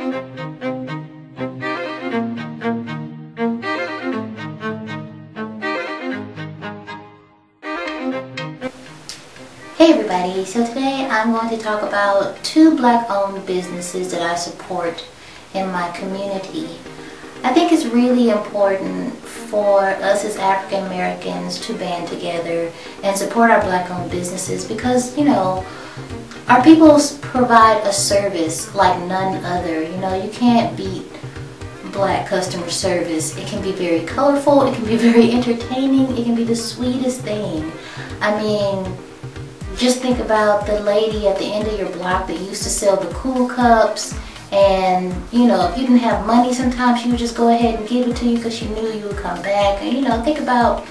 Hey everybody, so today I'm going to talk about 2 Black-owned businesses that I support in my community. I think it's really important for us as African Americans to band together and support our Black-owned businesses because, you know, our people provide a service like none other. You know, you can't beat Black customer service. It can be very colorful, it can be very entertaining, it can be the sweetest thing. I mean, just think about the lady at the end of your block that used to sell the cool cups, and you know, if you didn't have money, sometimes she would just go ahead and give it to you because she knew you would come back. And you know, think about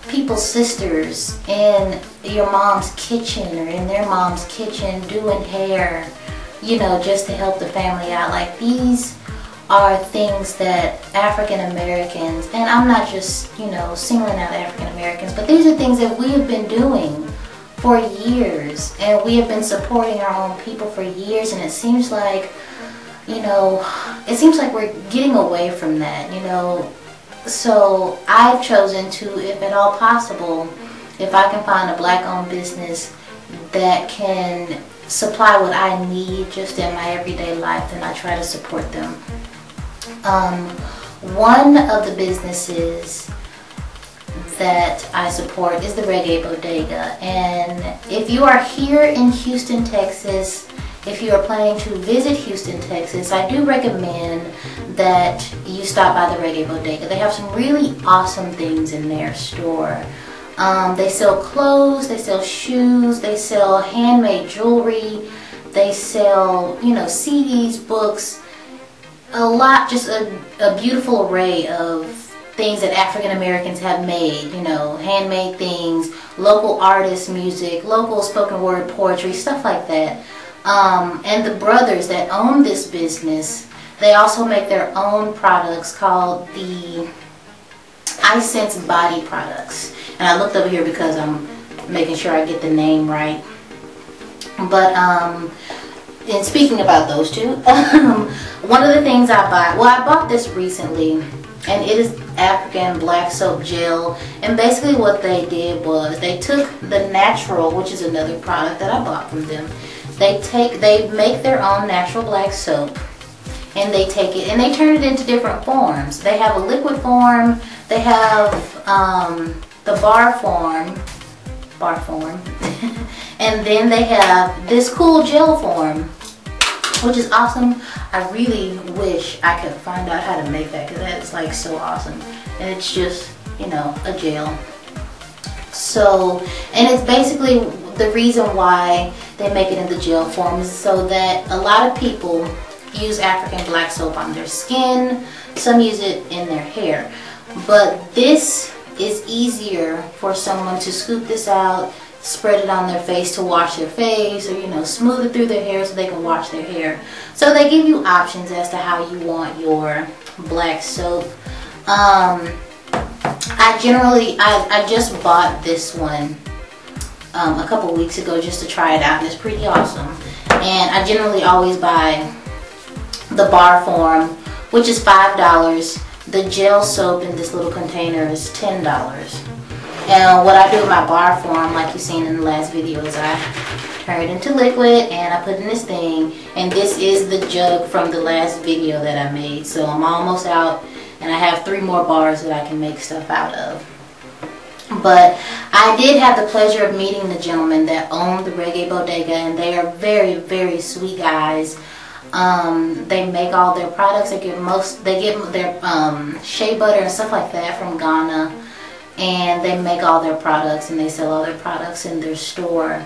people's sisters in your mom's kitchen or in their mom's kitchen doing hair, you know, just to help the family out. Like, these are things that African Americans, and I'm not just, you know, singling out African Americans, but these are things that we have been doing for years, and we have been supporting our own people for years, and it seems like, you know, it seems like we're getting away from that, you know. So I've chosen to, if at all possible, if I can find a Black-owned business that can supply what I need just in my everyday life, then I try to support them. One of the businesses that I support is the Reggae Bodega, and if you are here in Houston, Texas, if you are planning to visit Houston, Texas, I do recommend that you stop by the Reggae Bodega. They have some really awesome things in their store. They sell clothes, they sell shoes, they sell handmade jewelry, they sell, you know, CDs, books, a lot, just a beautiful array of things that African Americans have made, you know, handmade things, local artists, music, local spoken word poetry, stuff like that. And the brothers that own this business, they also make their own products called the iSense Body Products. And I looked over here because I'm making sure I get the name right. But and speaking about those two, one of the things I bought this recently, and it is African Black Soap Gel. And basically what they did was they took the natural, which is another product that I bought from them. They make their own natural black soap, and they take it and they turn it into different forms. They have a liquid form, they have the bar form, and then they have this cool gel form, which is awesome. I really wish I could find out how to make that, because that is like so awesome. And it's just, you know, a gel. So, and it's basically the reason why they make it in the gel form is so that a lot of people use African black soap on their skin. Some use it in their hair. But this is easier for someone to scoop this out, spread it on their face to wash their face, or, you know, smooth it through their hair so they can wash their hair. So they give you options as to how you want your black soap. I just bought this one a couple weeks ago just to try it out, and it's pretty awesome. And I generally always buy the bar form, which is $5. The gel soap in this little container is $10. And what I do with my bar form, like you've seen in the last video, is I turn it into liquid and I put in this thing. And this is the jug from the last video that I made. So I'm almost out, and I have 3 more bars that I can make stuff out of. But I did have the pleasure of meeting the gentlemen that own the Reggae Bodega, and they are very, very sweet guys. They make all their products. They get their shea butter and stuff like that from Ghana, and they make all their products and they sell all their products in their store.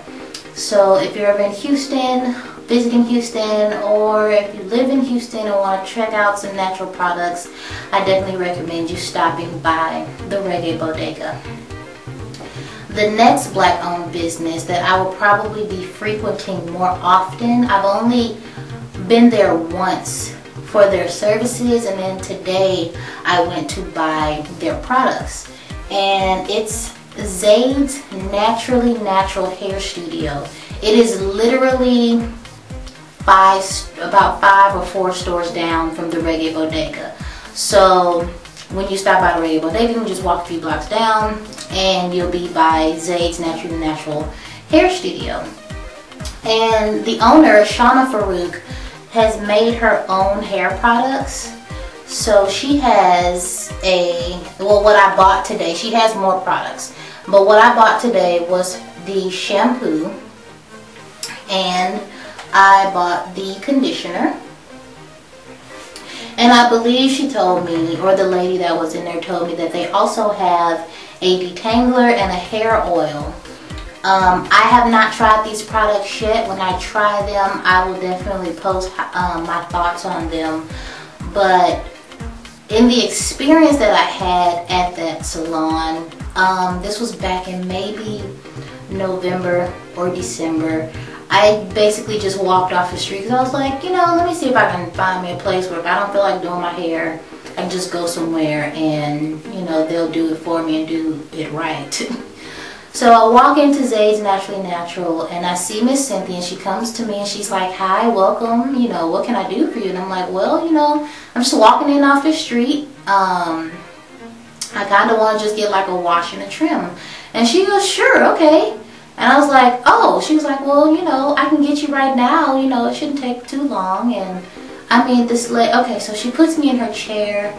So if you're ever in Houston, visiting Houston, or if you live in Houston and want to check out some natural products, I definitely recommend you stopping by the Reggae Bodega. The next Black-owned business that I will probably be frequenting more often, I've only been there once for their services, and then today I went to buy their products. And it's Zayd's Naturally Natural Hair Studio. It is literally about 5 or 4 stores down from the Reggae Bodega. So when you stop by the Reggae Bodega, you just walk a few blocks down and you'll be by Zayd's Natural Hair Studio. And the owner, Shauna Farouk, has made her own hair products. So she has what I bought today, she has more products, but what I bought today was the shampoo, and I bought the conditioner, and I believe she told me, or the lady that was in there told me, that they also have a detangler and a hair oil. I have not tried these products yet. When I try them, I will definitely post my thoughts on them. But in the experience that I had at that salon, this was back in maybe November or December. I basically just walked off the street because I was like, you know, let me see if I can find me a place where if I don't feel like doing my hair, I can just go somewhere and, you know, they'll do it for me and do it right. So I walk into Zayd's Naturally Natural and I see Miss Cynthia, and she comes to me and she's like, hi, welcome, you know, what can I do for you? And I'm like, well, you know, I'm just walking in off the street. I kind of want to just get like a wash and a trim. And she goes, sure, okay. And I was like, oh, she was like, well, you know, I can get you right now, you know, it shouldn't take too long. And I mean, okay, so she puts me in her chair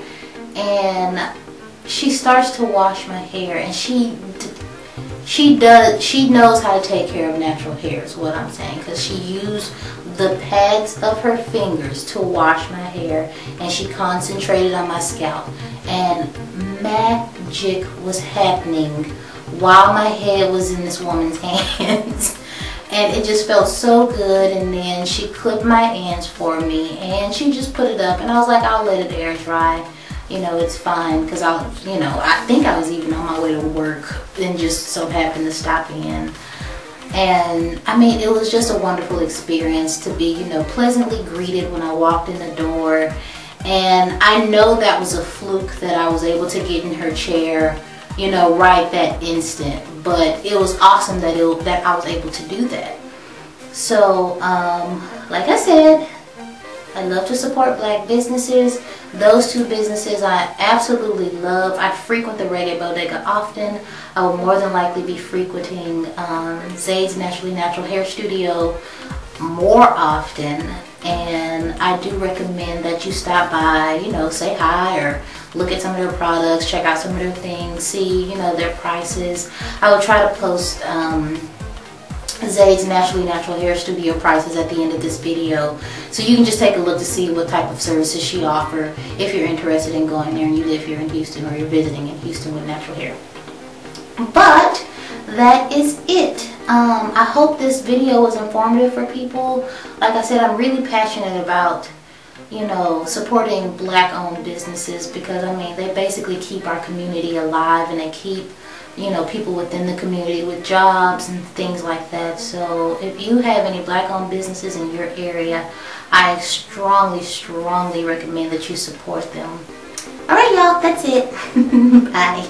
and she starts to wash my hair, and she knows how to take care of natural hair is what I'm saying, because she used the pads of her fingers to wash my hair, and she concentrated on my scalp, and magic was happening while my head was in this woman's hands. And it just felt so good. And then she clipped my ends for me and she just put it up, and I was like, I'll let it air dry. You know, it's fine, because I think I was even on my way to work and just so happened to stop in. And I mean, it was just a wonderful experience to be, you know, pleasantly greeted when I walked in the door. And I know that was a fluke that I was able to get in her chair, you know, right that instant. But it was awesome that I was able to do that. So, like I said, I love to support black businesses. Those two businesses I absolutely love. I frequent the Reggae Bodega often. I will more than likely be frequenting Zayd's Naturally Natural Hair Studio more often. And I do recommend that you stop by, you know, say hi or look at some of their products, check out some of their things, see, you know, their prices. I will try to post Zayd's Naturally Natural Hair Studio prices at the end of this video, so you can just take a look to see what type of services she offers if you're interested in going there and you live here in Houston, or you're visiting in Houston with natural hair. But that is it. I hope this video was informative for people. Like I said, I'm really passionate about, you know, supporting black owned businesses, because I mean, they basically keep our community alive, and they keep, you know, people within the community with jobs and things like that. So if you have any black owned businesses in your area, I strongly recommend that you support them. Alright y'all, that's it. Bye.